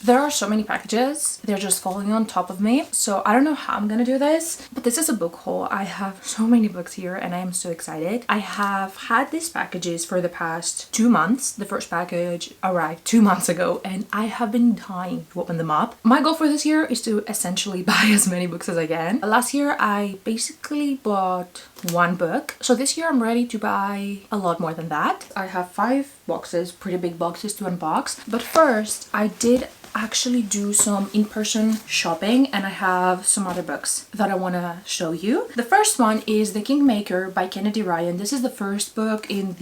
There are so many packages. They're just falling on top of me. So I don't know how I'm gonna do this, but this is a book haul. I have so many books here and I am so excited. I have had these packages for the past 2 months. The first package arrived 2 months ago and I have been dying to open them up. My goal for this year is to essentially buy as many books as I can. Last year I basically bought one book. So this year I'm ready to buy a lot more than that. I have 5 boxes, pretty big boxes to unbox. But first I did actually do some in-person shopping and I have some other books that I want to show you. The first one is The Kingmaker by Kennedy Ryan. This is the first book in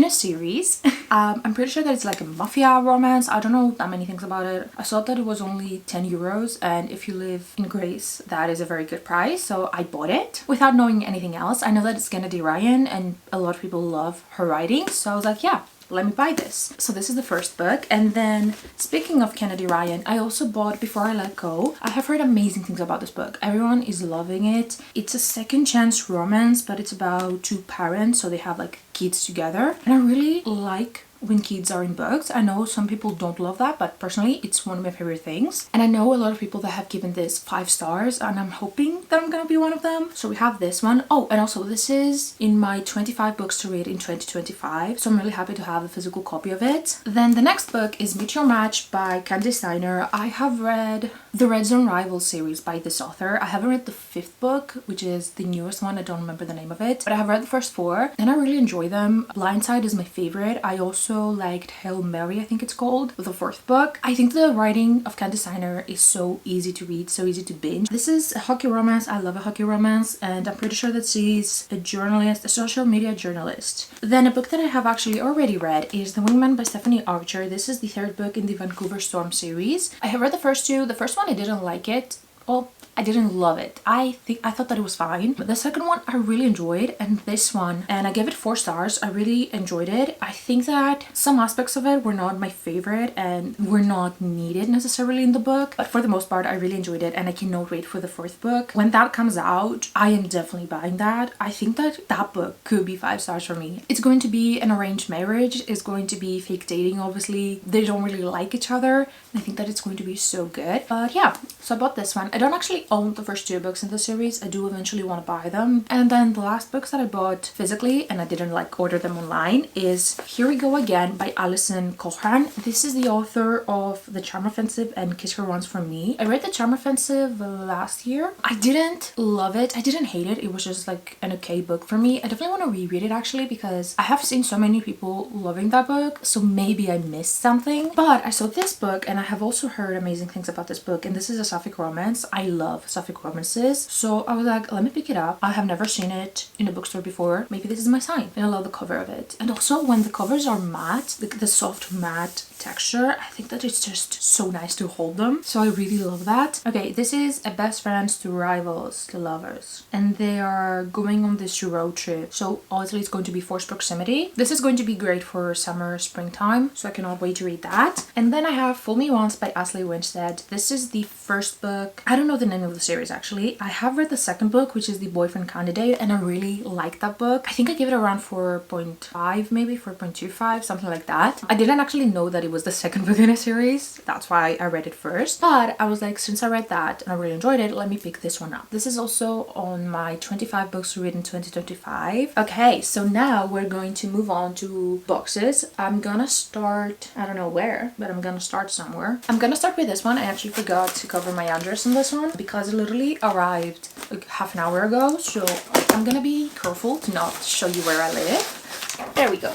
a series. I'm pretty sure that it's like a mafia romance. I don't know that many things about it. I saw that it was only 10 euros and if you live in Greece that is a very good price, so I bought it without knowing anything else. I know that it's Kennedy Ryan and a lot of people love her writing, so I was like, yeah, let me buy this. So this is the first book. And then speaking of Kennedy Ryan, I also bought Before I Let Go. I have heard amazing things about this book. Everyone is loving it. It's a second chance romance, but it's about 2 parents, so they have like kids together. And I really like when kids are in books. I know some people don't love that, but personally it's one of my favorite things. And I know a lot of people that have given this 5 stars and I'm hoping that I'm gonna be one of them. So we have this one. Oh, and also this is in my 25 books to read in 2025, so I'm really happy to have a physical copy of it. Then the next book is Meet Your Match by Candice Steiner. I have read the Red Zone Rivals series by this author. I haven't read the 5th book, which is the newest one. I don't remember the name of it, but I have read the first 4 and I really enjoy them. Blindside is my favorite. I also liked Hail Mary, I think it's called, the 4th book. I think the writing of Candice Steiner is so easy to read, so easy to binge. This is a hockey romance. I love a hockey romance and I'm pretty sure that she's a journalist, a social media journalist. Then a book that I have actually already read is The Wingman by Stephanie Archer. This is the 3rd book in the Vancouver Storm series. I have read the first 2. The first one I didn't like it. Well, I didn't love it. I thought that it was fine. But the second one I really enjoyed, and this one, and I gave it 4 stars. I really enjoyed it. I think that some aspects of it were not my favorite and were not needed necessarily in the book, but for the most part I really enjoyed it and I cannot wait for the 4th book. When that comes out, I am definitely buying that. I think that that book could be 5 stars for me. It's going to be an arranged marriage. It's going to be fake dating, obviously. They don't really like each other. I think that it's going to be so good. But yeah, so I bought this one. I don't actually own the first 2 books in the series. I do eventually want to buy them. And then the last books that I bought physically and I didn't like order them online is Here We Go Again by Alison Cochran. This is the author of The Charm Offensive and Kiss Her Once for Me. I read The Charm Offensive last year. I didn't love it. I didn't hate it. It was just like an okay book for me. I definitely want to reread it actually because I have seen so many people loving that book, so maybe I missed something. But I saw this book and I have also heard amazing things about this book, and this is a sapphic romance. I love sapphic romances, so I was like, let me pick it up. I have never seen it in a bookstore before. Maybe this is my sign. And I love the cover of it. And also when the covers are matte, the soft matte texture, I think that it's just so nice to hold them, so I really love that. Okay, this is A Best Friends to Rivals to Lovers, and they are going on this road trip, so obviously it's going to be forced proximity. This is going to be great for summer, springtime, so I cannot wait to read that. And then I have Fool Me Once by Ashley Winstead. This is the first book. I don't know the name of the series actually. I have read the 2nd book, which is The Boyfriend Candidate, and I really like that book. I think I gave it around 4.5, maybe 4.25, something like that. I didn't actually know that it was the 2nd book in a series. That's why I read it first. But I was like, since I read that and I really enjoyed it, let me pick this one up. This is also on my 25 books to read in 2025. Okay, so now we're going to move on to boxes. I'm gonna start, I don't know where, but I'm gonna start somewhere. I'm gonna start with this one. I actually forgot to cover my address on this one because it literally arrived like half an hour ago, so I'm gonna be careful to not show you where I live. There we go.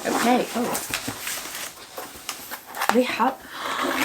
Okay. Oh, they have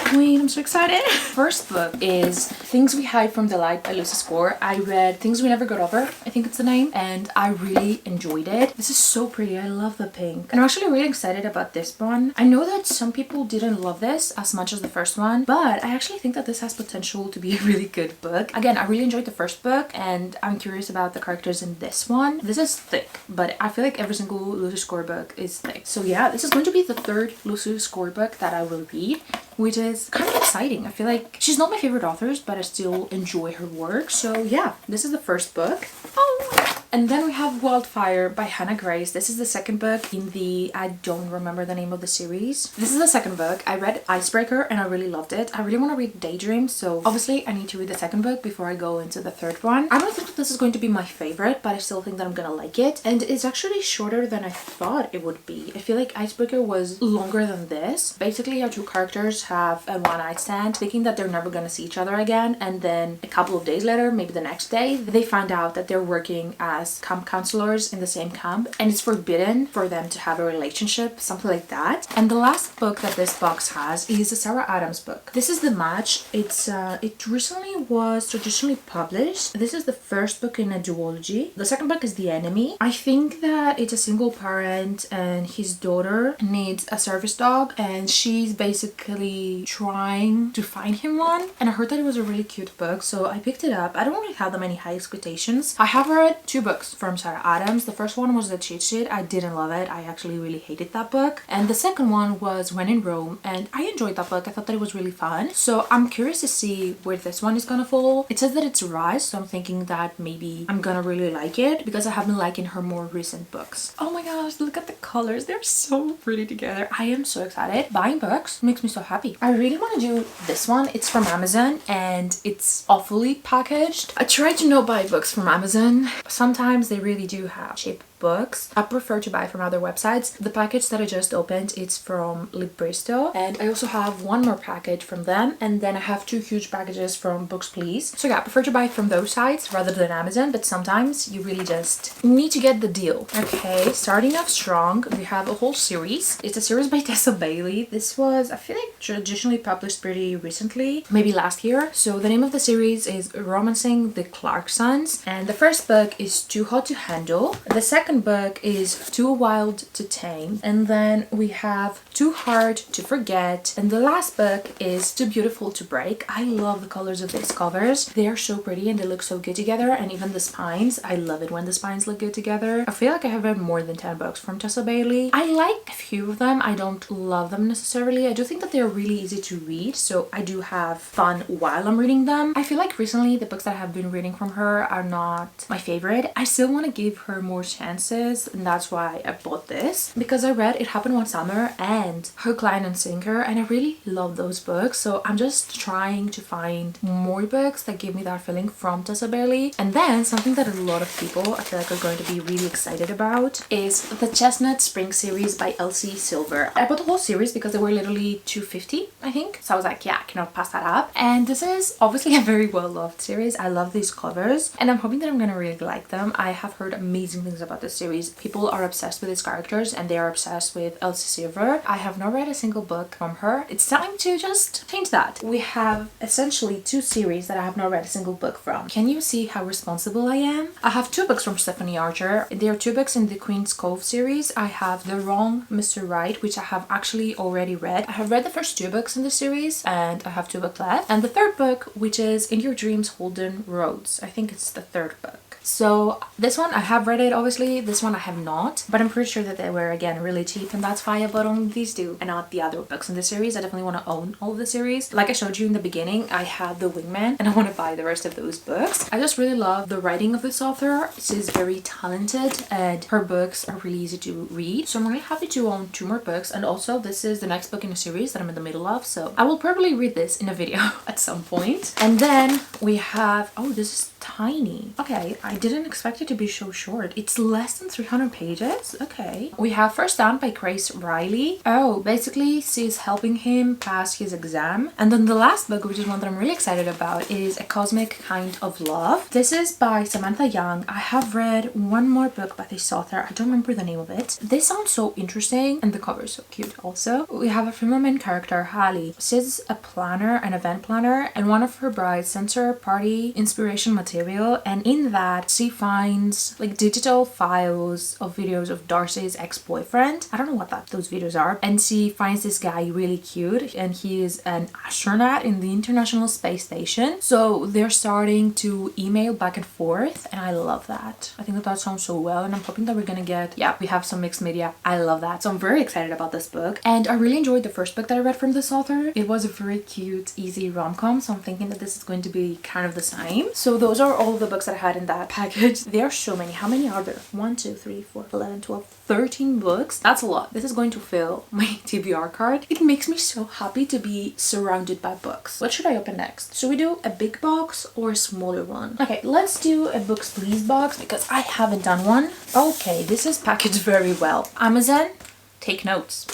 Queen, I'm so excited. First book is Things We Hide from the Light by Lucy Score. I read Things We Never Got Over, I think it's the name, and I really enjoyed it. This is so pretty. I love the pink. And I'm actually really excited about this one. I know that some people didn't love this as much as the first one, but I actually think that this has potential to be a really good book. Again, I really enjoyed the first book and I'm curious about the characters in this one. This is thick, but I feel like every single Lucy Score book is thick. So yeah, this is going to be the 3rd Lucy Score book that I will read, which is kind of exciting. I feel like she's not my favorite authors, but I still enjoy her work. So yeah, this is the first book. Oh, And then we have Wildfire by Hannah Grace. This is the second book in the, I don't remember the name of the series. This is the second book. I read Icebreaker and I really loved it. I really want to read Daydream, so obviously I need to read the second book before I go into the third one. I don't think that this is going to be my favorite, but I still think that I'm gonna like it. And it's actually shorter than I thought it would be. I feel like Icebreaker was longer than this. Basically, our two characters have a one night stand, thinking that they're never gonna see each other again, and then a couple of days later, maybe the next day, they find out that they're working as camp counselors in the same camp, and it's forbidden for them to have a relationship, something like that. And the last book that this box has is a Sarah Adams book. This is The Match. It recently was traditionally published. This is the first book in a duology. The second book is The Enemy. I think that it's a single parent and his daughter needs a service dog, and she's basically trying to find him one. And I heard that it was a really cute book, so I picked it up. I don't really have that many high expectations. I have read 2 books from Sarah Adams. The first one was The Cheat Sheet. I didn't love it. I actually really hated that book. And the second one was When in Rome, and I enjoyed that book. I thought that it was really fun. So I'm curious to see where this one is gonna fall. It says that it's Rise, so I'm thinking that maybe I'm gonna really like it because I have been liking her more recent books. Oh my gosh, look at the colors. They're so pretty together. I am so excited. Buying books makes me so happy. I really want to do this one. It's from Amazon and it's awfully packaged. I try to not buy books from Amazon. Sometimes they really do have cheap books. I prefer to buy from other websites. The package that I just opened, it's from Libristo, and I also have one more package from them, and then I have 2 huge packages from Books Please. So yeah, I prefer to buy from those sites rather than Amazon, but sometimes you really just need to get the deal. Okay, starting off strong, we have a whole series. It's a series by Tessa Bailey. This was, I feel like, traditionally published pretty recently, maybe last year. So the name of the series is Romancing the Clarksons, and the first book is Too Hot to Handle. The second book is Too Wild to Tame, and then we have Too Hard to Forget, and the last book is Too Beautiful to Break. I love the colors of these covers. They are so pretty and they look so good together, and even the spines. I love it when the spines look good together. I feel like I have read more than 10 books from Tessa Bailey. I like a few of them. I don't love them necessarily. I do think that they're really easy to read, so I do have fun while I'm reading them. I feel like recently the books that I have been reading from her are not my favorite. I still want to give her more chances, and that's why I bought this, because I read It Happened One Summer and Hook, Line and Sinker, and I really love those books. So I'm just trying to find more books that give me that feeling from Tessa Bailey. And then something that a lot of people I feel like are going to be really excited about is the Chestnut Spring series by Elsie Silver. I bought the whole series because they were literally $2.50, I think, so I was like, yeah, I cannot pass that up. And this is obviously a very well loved series. I love these covers and I'm hoping that I'm gonna really like them. I have heard amazing things about this series. People are obsessed with these characters and they are obsessed with Elsie Silver. I have not read a single book from her. It's time to just change that. We have essentially 2 series that I have not read a single book from. Can you see how responsible I am? I have 2 books from Stephanie Archer. There are 2 books in the Queen's Cove series. I have The Wrong Mr. Right, which I have actually already read. I have read the first 2 books in the series and I have 2 books left. And the third book, which is In Your Dreams, Holden Roads. I think it's the third book. So this one I have read it, obviously. This one I have not, but I'm pretty sure that they were again really cheap, and that's why I bought only these 2 and not the other books in the series. I definitely want to own all of the series. Like I showed you in the beginning, I have The Wingman and I want to buy the rest of those books. I just really love the writing of this author. She's very talented and her books are really easy to read, so I'm really happy to own 2 more books. And also this is the next book in a series that I'm in the middle of, so I will probably read this in a video at some point. And then we have, oh, this is tiny. Okay, I didn't expect it to be so short. It's less than 300 pages. Okay. We have First Down by Grace Riley. Oh, basically she's helping him pass his exam. And then the last book, which is one that I'm really excited about, is A Cosmic Kind of Love. This is by Samantha Young. I have read one more book by this author. I don't remember the name of it. This sounds so interesting and the cover is so cute also. We have a female main character, Hallie. She's a planner, an event planner, and one of her brides sends her party inspiration material, and in that she finds like digital files of videos of Darcy's ex-boyfriend. I don't know what those videos are, and she finds this guy really cute, and he is an astronaut in the International Space Station. So they're starting to email back and forth, and I love that. I think that sounds so well, and I'm hoping that we're gonna get, yeah, we have some mixed media. I love that, so I'm very excited about this book. And I really enjoyed the first book that I read from this author. It was a very cute, easy rom-com, so I'm thinking that this is going to be kind of the same. So those are are all the books that I had in that package. There are so many. How many are there? 1, 2, 3, 4, 11, 12, 13 books. That's a lot. This is going to fill my TBR card. It makes me so happy to be surrounded by books. What should I open next? Should we do a big box or a smaller one? Okay, let's do a books please box because I haven't done one. Okay, this is packaged very well. Amazon, take notes.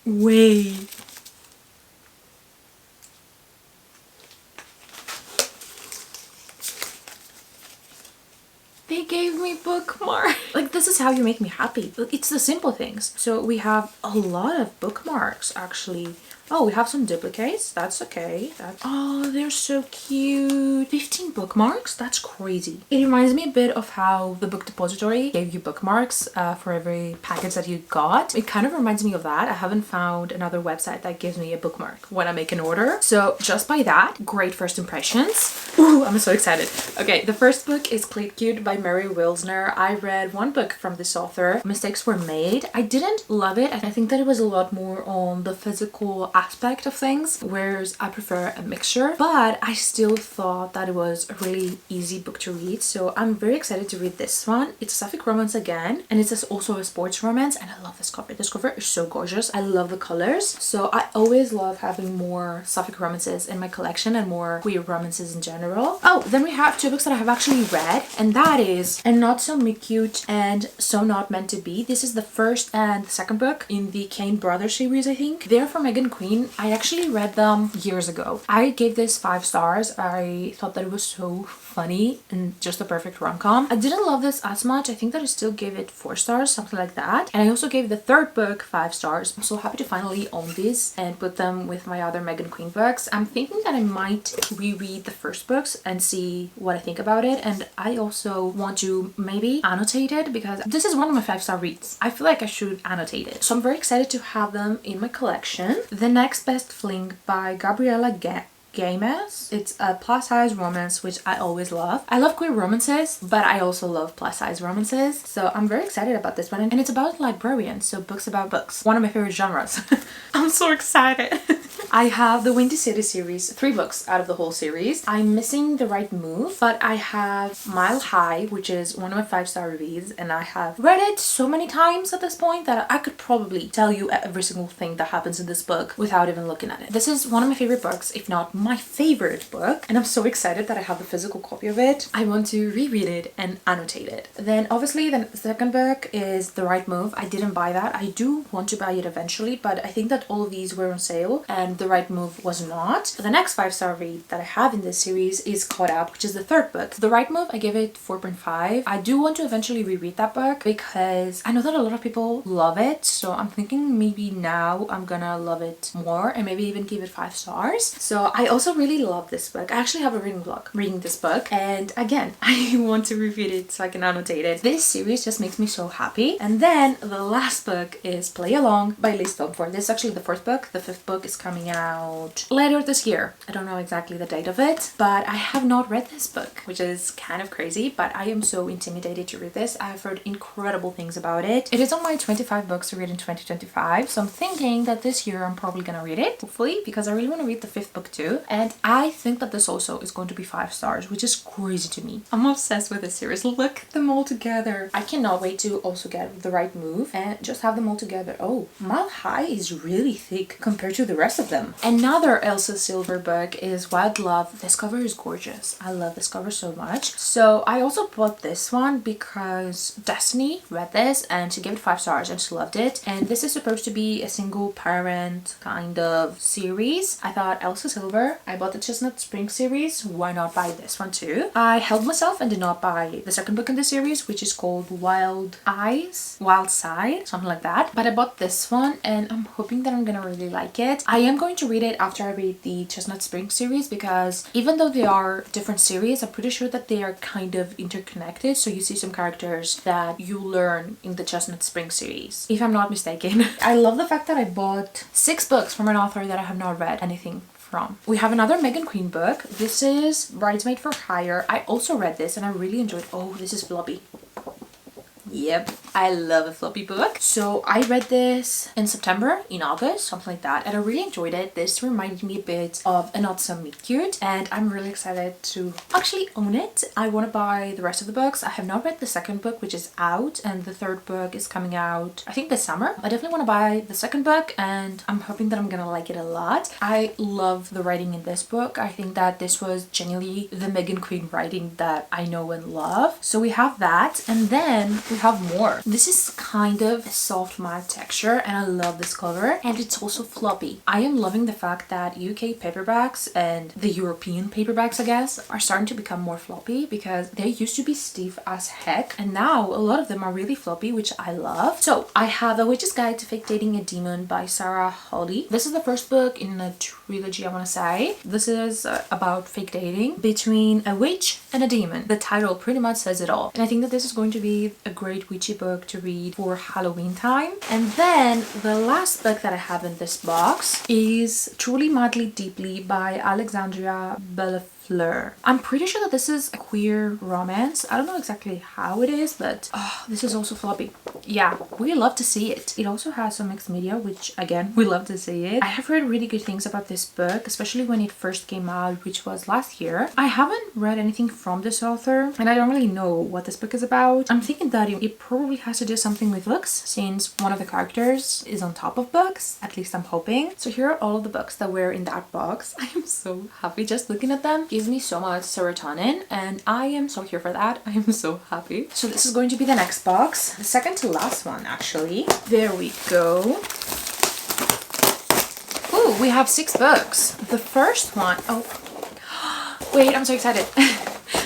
Wait. They gave me bookmarks. Like, this is how you make me happy. It's the simple things. So we have a lot of bookmarks actually. Oh, we have some duplicates. That's okay. Oh, they're so cute. 15 bookmarks? That's crazy. It reminds me a bit of how the book depository gave you bookmarks for every package that you got. It kind of reminds me of that. I haven't found another website that gives me a bookmark when I make an order. So just by that, great first impressions. Ooh, I'm so excited. Okay, the first book is Clit Cute by Mary Wilsner. I read one book from this author. Mistakes Were Made. I didn't love it. I think that it was a lot more on the physical aspect of things, whereas I prefer a mixture, but I still thought that it was a really easy book to read, so I'm very excited to read this one. It's a sapphic romance again, and it's also a sports romance, and I love this cover. This cover is so gorgeous. I love the colors, so I always love having more sapphic romances in my collection and more queer romances in general. Oh, then we have two books that I have actually read, and that is And Not So Cute and So Not Meant to Be. This is the first and the second book in the Kane Brothers series, I think. They're from Megan Queen. I actually read them years ago. I gave this 5 stars. I thought that it was so funny and just a perfect rom-com. I didn't love this as much. I think that I still gave it 4 stars, something like that. And I also gave the third book 5 stars. I'm so happy to finally own these and put them with my other Megan Queen books. I'm thinking that I might reread the first books and see what I think about it. And I also want to maybe annotate it because this is one of my 5-star reads. I feel like I should annotate it. So I'm very excited to have them in my collection. The Next Best Fling by Gabriella Games. It's a plus size romance, which I always love. I love queer romances, but I also love plus size romances. So I'm very excited about this one. And it's about librarians, so books about books. One of my favorite genres. I'm so excited. I have the Windy City series, 3 books out of the whole series. I'm missing The Right Move, but I have Mile High, which is one of my 5-star reads, and I have read it so many times at this point that I could probably tell you every single thing that happens in this book without even looking at it. This is one of my favorite books, if not my favorite book, and I'm so excited that I have the physical copy of it. I want to reread it and annotate it. Then obviously the second book is The Right Move. I didn't buy that. I do want to buy it eventually, but I think that all of these were on sale and The Right Move was not. The next 5-star read that I have in this series is Caught Up, which is the third book. The Right Move, I give it 4.5. I do want to eventually reread that book because I know that a lot of people love it, so I'm thinking maybe now I'm gonna love it more and maybe even give it 5 stars. So I also really love this book. I actually have a reading blog reading this book, and again, I want to reread it so I can annotate it. This series just makes me so happy. And then the last book is Play Along by Liz Thomford. This is actually the 4th book. The 5th book is coming out later this year. I don't know exactly the date of it, but I have not read this book, which is kind of crazy, but I am so intimidated to read this. I've heard incredible things about it. It is on my 25 books to read in 2025, so I'm thinking that this year I'm probably gonna read it, hopefully, because I really want to read the 5th book too. And I think that this also is going to be 5 stars, which is crazy to me. I'm obsessed with this series. Look at them all together. I cannot wait to also get The Right Move and just have them all together. Oh, Mile High is really thick compared to the rest of them. Another Elsa Silver book is Wild Love. This cover is gorgeous. I love this cover so much. So I also bought this one because Destiny read this and she gave it 5 stars and she loved it. And this is supposed to be a single parent kind of series. I thought Elsa Silver. I bought the Chestnut Spring series. Why not buy this one too? I held myself and did not buy the second book in the series, which is called Wild Side, something like that. But I bought this one and I'm hoping that I'm gonna really like it. I am going to read it after I read the Chestnut Spring series because even though they are different series, I'm pretty sure that they are kind of interconnected. So you see some characters that you learn in the Chestnut Spring series, if I'm not mistaken. I love the fact that I bought 6 books from an author that I have not read anything from. We have another Megan Queen book. This is Bridesmaid for Hire. I also read this and I really enjoyed. Oh, this is floppy. Yep, I love a floppy book. So I read this in September, in August, something like that, and I really enjoyed it. This reminded me a bit of A Not So Meet Cute, and I'm really excited to actually own it. I want to buy the rest of the books. I have not read the second book, which is out, and the third book is coming out, I think, this summer. I definitely want to buy the second book, and I'm hoping that I'm gonna like it a lot. I love the writing in this book. I think that this was genuinely the Megan Queen writing that I know and love. So we have that, and then we have more. This is kind of a soft matte texture, and I love this cover, and it's also floppy. I am loving the fact that UK paperbacks and the European paperbacks, I guess, are starting to become more floppy, because they used to be stiff as heck, and now a lot of them are really floppy, which I love. So I have A Witch's Guide to Fake Dating a Demon by Sarah Hawley. This is the first book in a trilogy, I want to say. This is about fake dating between a witch and a demon. The title pretty much says it all, and I think that this is going to be a great witchy book to read for Halloween time. And then the last book that I have in this box is Truly Madly Deeply by Alexandria Bellafleur. I'm pretty sure that this is a queer romance. I don't know exactly how it is, but this is also floppy. Yeah, we love to see it. It also has some mixed media, which again, we love to see it. I have read really good things about this book, especially when it first came out, which was last year. I haven't read anything from this author, and I don't really know what this book is about. I'm thinking that it probably has to do something with books, since one of the characters is on top of books. At least I'm hoping. So here are all of the books that were in that box. I am so happy just looking at them. Gives me so much serotonin, and I am so here for that. I am so happy. So this is going to be the next box, the second to last one actually. There we go. Oh, we have 6 books. The first one, oh wait, I'm so excited.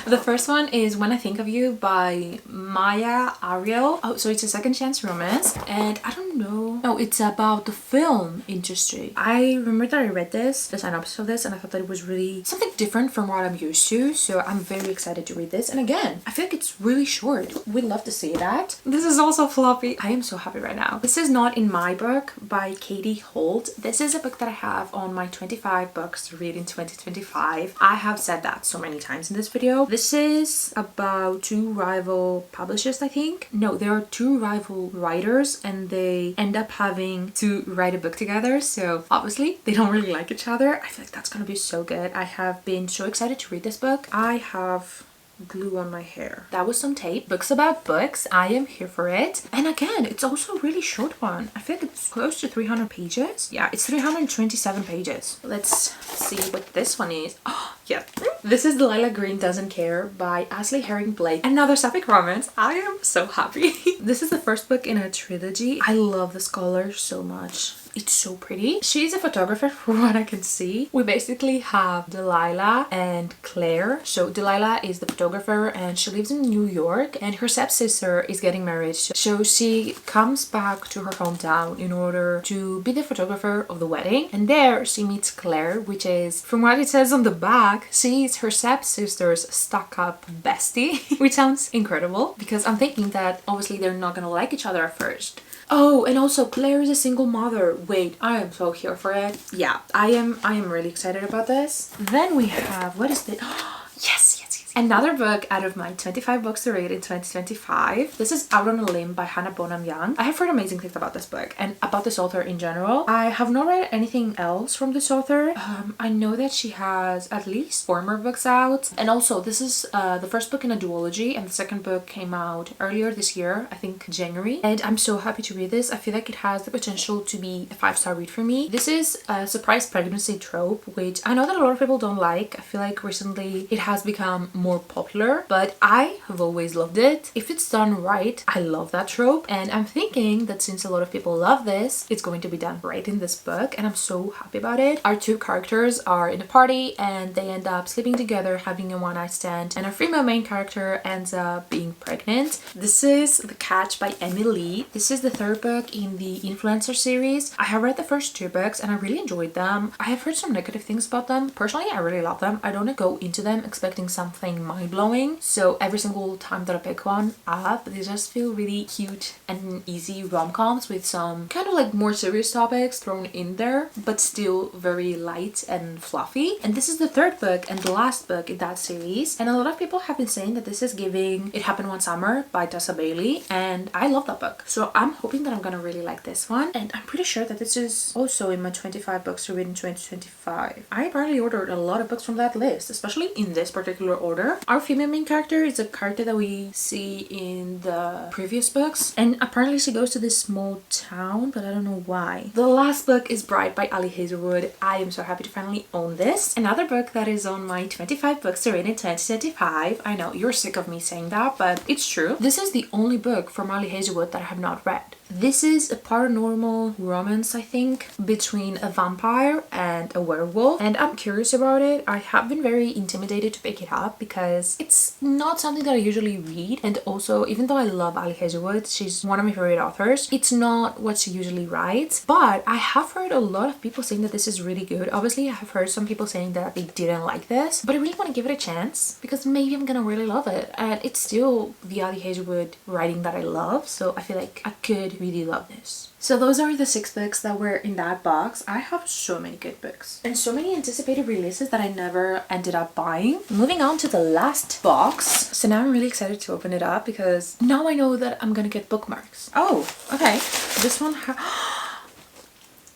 The first one is When I Think of You by Maya Ariel. Oh, so it's a second chance romance, and I don't know. No, it's about the film industry. I remember that I read the synopsis of this, and I thought that it was really something different from what I'm used to. So I'm very excited to read this. And again, I feel like it's really short. We'd love to see that. This is also floppy. I am so happy right now. This is Not in My Book by Katie Holt. This is a book that I have on my 25 books to read in 2025. I have said that so many times in this video. This is about 2 rival publishers, I think. No, there are 2 rival writers, and they end up having to write a book together. So obviously they don't really like each other. I feel like that's gonna be so good. I have been so excited to read this book. I have glue on my hair. That was some tape. Books about books. I am here for it. And again, it's also a really short one. I think it's close to 300 pages. Yeah, it's 327 pages. Let's see what this one is. Oh, yeah. This is Delilah Green Doesn't Care by Ashley Herring Blake. Another sapphic romance. I am so happy. This is the first book in a trilogy. I love this color so much. It's so pretty. She's a photographer from what I can see. We basically have Delilah and Claire. So Delilah is the photographer, and she lives in New York, and her stepsister is getting married. So she comes back to her hometown in order to be the photographer of the wedding. And there she meets Claire, which is, from what it says on the back, she's her stepsister's stuck-up bestie, which sounds incredible, because I'm thinking that obviously they're not gonna like each other at first. Oh, and also Claire is a single mother. Wait, I am so here for it. Yeah, I am really excited about this. Then we have, what is this? Yes. Another book out of my 25 books to read in 2025. This is Out on a Limb by Hannah Bonham Young. I have heard amazing things about this book and about this author in general. I have not read anything else from this author. I know that she has at least 4 more books out. And also, this is the first book in a duology, and the second book came out earlier this year, I think January. And I'm so happy to read this. I feel like it has the potential to be a 5-star read for me. This is a surprise pregnancy trope, which I know that a lot of people don't like. I feel like recently it has become more popular, but I have always loved it. If it's done right, I love that trope, and I'm thinking that since a lot of people love this, it's going to be done right in this book, and I'm so happy about it. Our 2 characters are in a party, and they end up sleeping together, having a one-night stand, and our female main character ends up being pregnant. This is The Catch by Emily Lee. This is the 3rd book in the Influencer series. I have read the first 2 books, and I really enjoyed them. I have heard some negative things about them. Personally, I really love them. I don't go into them expecting something terrifying, mind-blowing. So every single time that I pick one up, they just feel really cute and easy rom-coms with some kind of like more serious topics thrown in there, but still very light and fluffy. And this is the third book and the last book in that series. And a lot of people have been saying that this is giving It Happened One Summer by Tessa Bailey. And I love that book. So I'm hoping that I'm gonna really like this one. And I'm pretty sure that this is also in my 25 books to read in 2025. I apparently ordered a lot of books from that list, especially in this particular order. Our female main character is a character that we see in the previous books. And apparently she goes to this small town, but I don't know why. The last book is Bride by Ali Hazelwood. I am so happy to finally own this. Another book that is on my 25 books to read in 2025. I know you're sick of me saying that, but it's true. This is the only book from Ali Hazelwood that I have not read. This is a paranormal romance, I think, between a vampire and a werewolf, and I'm curious about it. I have been very intimidated to pick it up because it's not something that I usually read, and also, even though I love Ali Hazelwood, she's one of my favorite authors, it's not what she usually writes. But I have heard a lot of people saying that this is really good. Obviously, I have heard some people saying that they didn't like this, but I really want to give it a chance because maybe I'm gonna really love it. And it's still the Ali Hazelwood writing that I love, so I feel like I could really love this. So those are the 6 books that were in that box. I have so many good books and so many anticipated releases that I never ended up buying. Moving on to the last box. So now I'm really excited to open it up because now I know that I'm gonna get bookmarks. Oh, okay. This one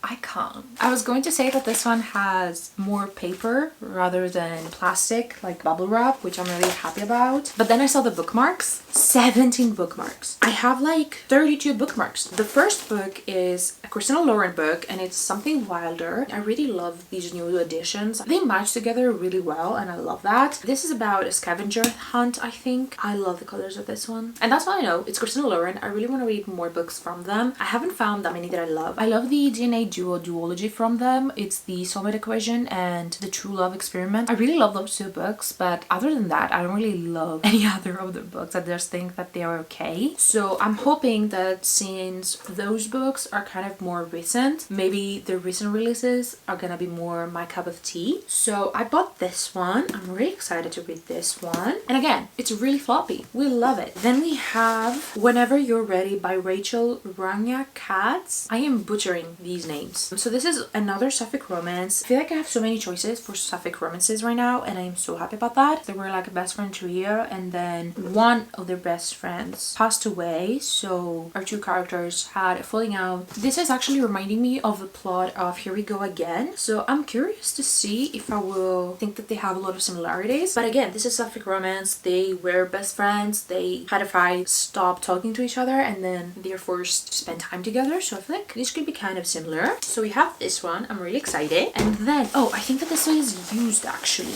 I can't. I was going to say that this one has more paper rather than plastic, like bubble wrap, which I'm really happy about. But then I saw the bookmarks. 17 bookmarks. I have like 32 bookmarks. The first book is a Christina Lauren book and it's Something Wilder. I really love these new editions. They match together really well and I love that. This is about a scavenger hunt, I think. I love the colors of this one. And that's why I know it's Christina Lauren. I really want to read more books from them. I haven't found that many that I love. I love the DNA duology from them. It's the Soulmate Equation and the True Love Experiment. I really love those 2 books, but other than that, I don't really love any other of the books. I just think that they are okay. So I'm hoping that since those books are kind of more recent, maybe the recent releases are gonna be more my cup of tea. So I bought this one. I'm really excited to read this one. And again, it's really floppy. We love it. Then we have Whenever You're Ready by Rachel Rania-Katz. I am butchering these names. So this is another sapphic romance. I feel like I have so many choices for sapphic romances right now and I'm so happy about that. They were like a best friend trio and then one of their best friends passed away, so our 2 characters had a falling out. This is actually reminding me of the plot of Here We Go Again, so I'm curious to see if I will think that they have a lot of similarities. But again, this is sapphic romance. They were best friends, they had a fight, stopped talking to each other, and then they're forced to spend time together, so I feel like this could be kind of similar. So we have this one. I'm really excited. And then, oh, I think that this one is used actually.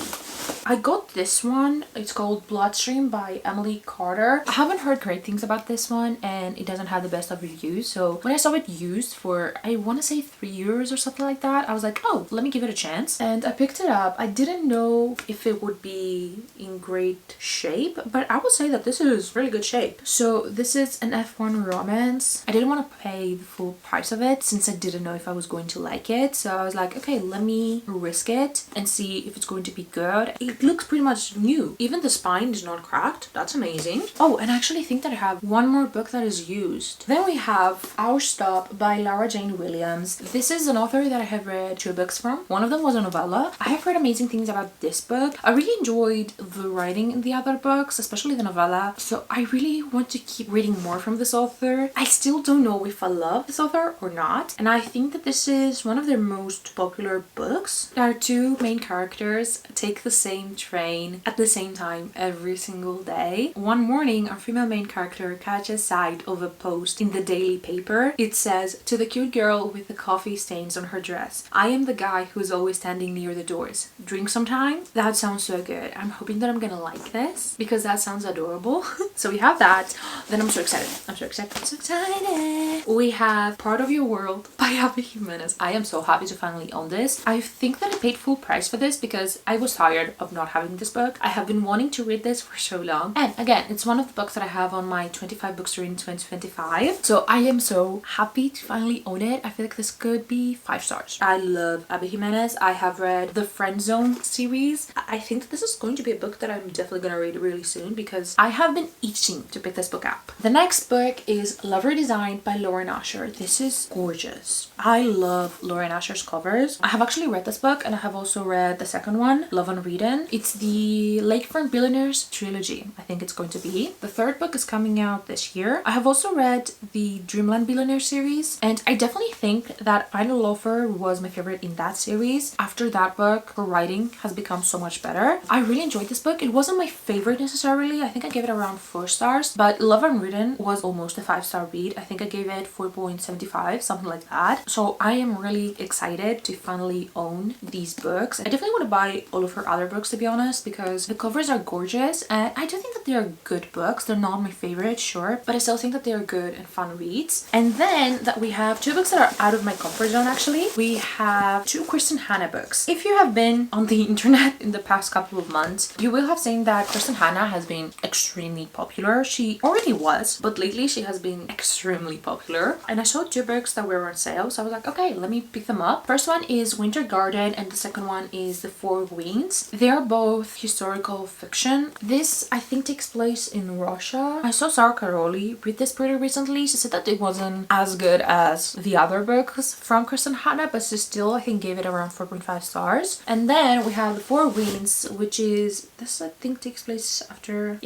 I got this one. It's called Bloodstream by Emily Carter. I haven't heard great things about this one and it doesn't have the best of reviews. So when I saw it used for, I want to say €3 or something like that, I was like, oh, let me give it a chance. And I picked it up. I didn't know if it would be in great shape, but I would say that this is really good shape. So this is an F1 romance. I didn't want to pay the full price of it since I didn't know if I was going to like it. So I was like, okay, let me risk it and see if it's going to be good. It looks pretty much new. Even the spine is not cracked. That's amazing. Oh, and I actually think that I have one more book that is used. Then we have Our Stop by Lara Jane Williams. This is an author that I have read 2 books from. One of them was a novella. I have heard amazing things about this book. I really enjoyed the writing in the other books, especially the novella. So I really want to keep reading more from this author. I still don't know if I love this author or not. And I think that this is one of their most popular books. Our 2 main characters take the same train at the same time every single day. One morning, our female main character catches sight of a post in the daily paper. It says, "To the cute girl with the coffee stains on her dress, I am the guy who's always standing near the doors. Drink sometime?" That sounds so good. I'm hoping that I'm gonna like this because that sounds adorable. So we have that. Then I'm so excited. I'm so excited. I'm so excited. We have Part of Your World by Abby Jimenez. I am so happy to finally own this. I think that I paid full price for this because I was tired of not having this book. I have been wanting to read this for so long. And again, it's one of the books that I have on my 25 books to read in 2025. So I am so happy to finally own it. I feel like this could be 5 stars. I love Abby Jimenez. I have read the Friend Zone series. I think that this is going to be a book that I'm definitely going to read really soon because I have been itching to pick this book up. The next book is Love Redesigned by Lauren Asher. This is gorgeous. I love Lauren Asher's covers. I have actually read this book and I have also read the second one, Love Unwritten. It's the Lakefront Billionaires trilogy, I think it's going to be. The third book is coming out this year. I have also read the Dreamland Billionaire series and I definitely think that Final Offer was my favorite in that series. After that book, her writing has become so much better. I really enjoyed this book. It wasn't my favorite necessarily. I think I gave it around 4 stars, but Love Unwritten was almost a 5-star read. I think I gave it 4.75, something like that. So I am really excited to finally own these books. I definitely want to buy all of her other books, to be honest, because the covers are gorgeous and I do think that they are good books. They're not my favorite, sure, but I still think that they are good and fun reads. And then that we have 2 books that are out of my comfort zone actually. We have 2 Kristen Hanna books. If you have been on the internet in the past couple of months, you will have seen that Kristen Hanna has been extremely popular. She already was, but lately she has been extremely popular. And I saw 2 books that were on sale, so I was like, okay, let me pick them up. First one is Winter Garden and the second one is The Four Winds. They are both historical fiction. This, I think, takes place in Russia. I saw Sarah Caroli read this pretty recently. She said that it wasn't as good as the other books from Kristen Hanna, but she still, I think, gave it around 4.5 stars. And then we have The Four Winds, which is, this I think takes place after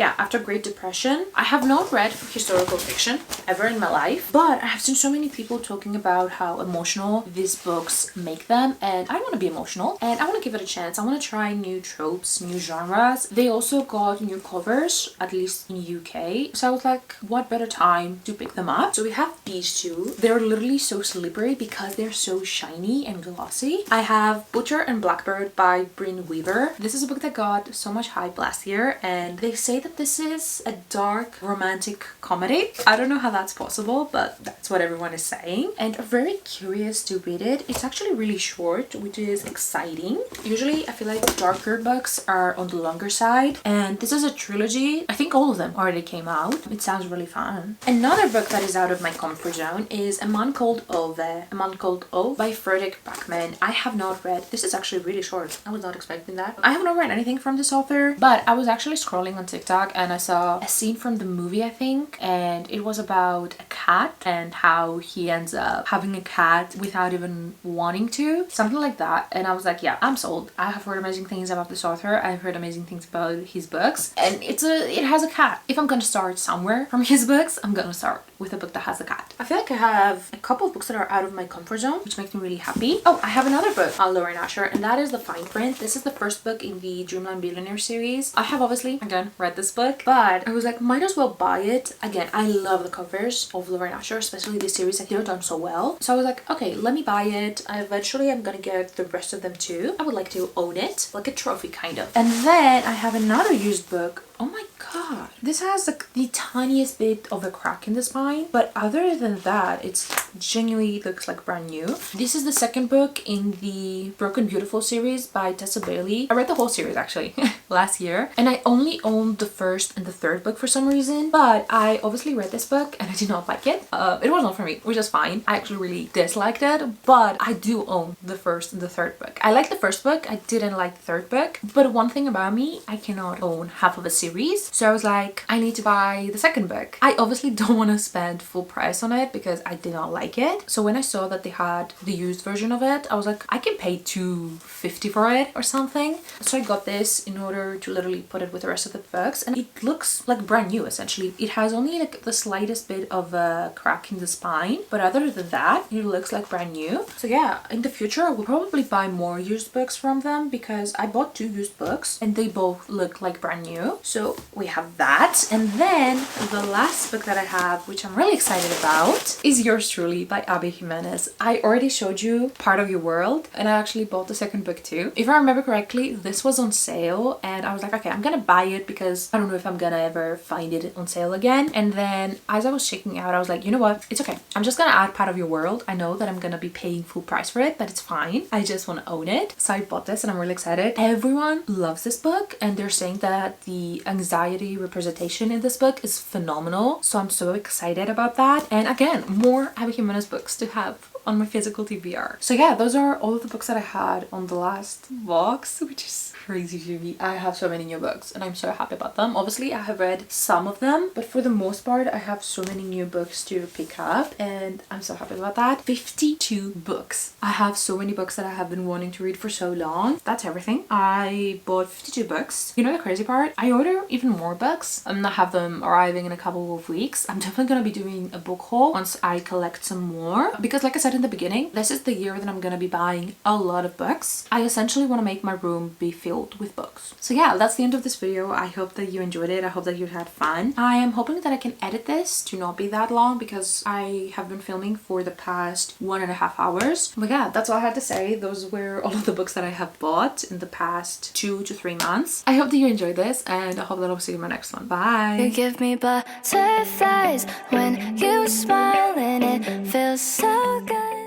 Great Depression. I have not read historical fiction ever in my life, but I have seen so many people talking about how emotional these books make them, and I want to be emotional and I want to give it a chance. I want to try new tropes, new genres. They also got new covers, at least in UK, so I was like, what better time to pick them up? So we have these 2. They're literally so slippery because they're so shiny and glossy. I have Butcher and Blackbird by Bryn Weaver. This is a book that got so much hype last year and they say that this is a dark romantic comedy. I don't know how that's possible, but that's what everyone is saying, and I'm very curious to read it. It's actually really short, which is exciting. Usually I feel like darker books are on the longer side, and this is a trilogy. I think all of them already came out. It sounds really fun. Another book that is out of my comfort zone is A Man Called Ove. A Man Called Ove by Fredrik Backman. I have not read. This is actually really short. I was not expecting that. I have not read anything from this author, but I was actually scrolling on TikTok and I saw a scene from the movie, I think, and it was about a cat and how he ends up having a cat without even wanting to, something like that. And I was like, yeah, I'm sold. I have heard amazing things about this author. I've heard amazing things about his books, and it has a cat. If I'm gonna start somewhere from his books, I'm gonna start with a book that has a cat. I feel like I have a couple of books that are out of my comfort zone, which makes me really happy. Oh, I have another book on Lauren Asher, and that is The Fine Print. This is the first book in the Dreamland Billionaire series. I have obviously, again, read this book, but I was like, might as well buy it. Again, I love the covers of Lauren Asher, especially this series. I think they're done so well. So I was like, okay, let me buy it. Eventually I'm gonna get the rest of them too. I would like to own it, like a trophy kind of. And then I have another used book. Oh my god, this has like the tiniest bit of a crack in the spine, but other than that, it's genuinely looks like brand new. This is the second book in the Broken Beautiful series by Tessa Bailey. I read the whole series actually last year, and I only owned the first and the third book for some reason, but I obviously read this book and I did not like it. It was not for me, which is fine. I actually really disliked it, but I do own the first and the third book. I liked the first book, I didn't like the third book, but one thing about me, I cannot own half of a series. So I was like, I need to buy the second book. I obviously don't want to spend full price on it because I did not like it. So when I saw that they had the used version of it, I was like, I can pay $2.50 for it or something. So I got this in order to literally put it with the rest of the books, and it looks like brand new essentially. It has only like the slightest bit of a crack in the spine, but other than that, it looks like brand new. So yeah, in the future I will probably buy more used books from them because I bought 2 used books and they both look like brand new. So So we have that. And then the last book that I have, which I'm really excited about, is Yours Truly by Abby Jimenez. I already showed you Part of Your World, and I actually bought the second book too. If I remember correctly, this was on sale and I was like, okay, I'm gonna buy it because I don't know if I'm gonna ever find it on sale again. And then as I was checking out, I was like, you know what, it's okay, I'm just gonna add Part of Your World. I know that I'm gonna be paying full price for it, but it's fine, I just want to own it. So I bought this and I'm really excited. Everyone loves this book and they're saying that the anxiety representation in this book is phenomenal, so I'm so excited about that. And again, more Abby Jimenez books to have on my physical TBR. So yeah, those are all of the books that I had on the last box, which is crazy to me. I have so many new books and I'm so happy about them. Obviously I have read some of them, but for the most part I have so many new books to pick up and I'm so happy about that. 52 books. I have so many books that I have been wanting to read for so long. That's everything. I bought 52 books. You know the crazy part? I order even more books and I have them arriving in a couple of weeks. I'm definitely gonna be doing a book haul once I collect some more, because like I said in the beginning, this is the year that I'm gonna be buying a lot of books. I essentially want to make my room be filled with books. So yeah, that's the end of this video. I hope that you enjoyed it. I hope that you had fun. I am hoping that I can edit this to not be that long because I have been filming for the past 1.5 hours. But yeah, that's all I had to say. Those were all of the books that I have bought in the past 2 to 3 months. I hope that you enjoyed this and I hope that I'll see you in my next one. Bye! You give me butterflies when you smile and it feels so good.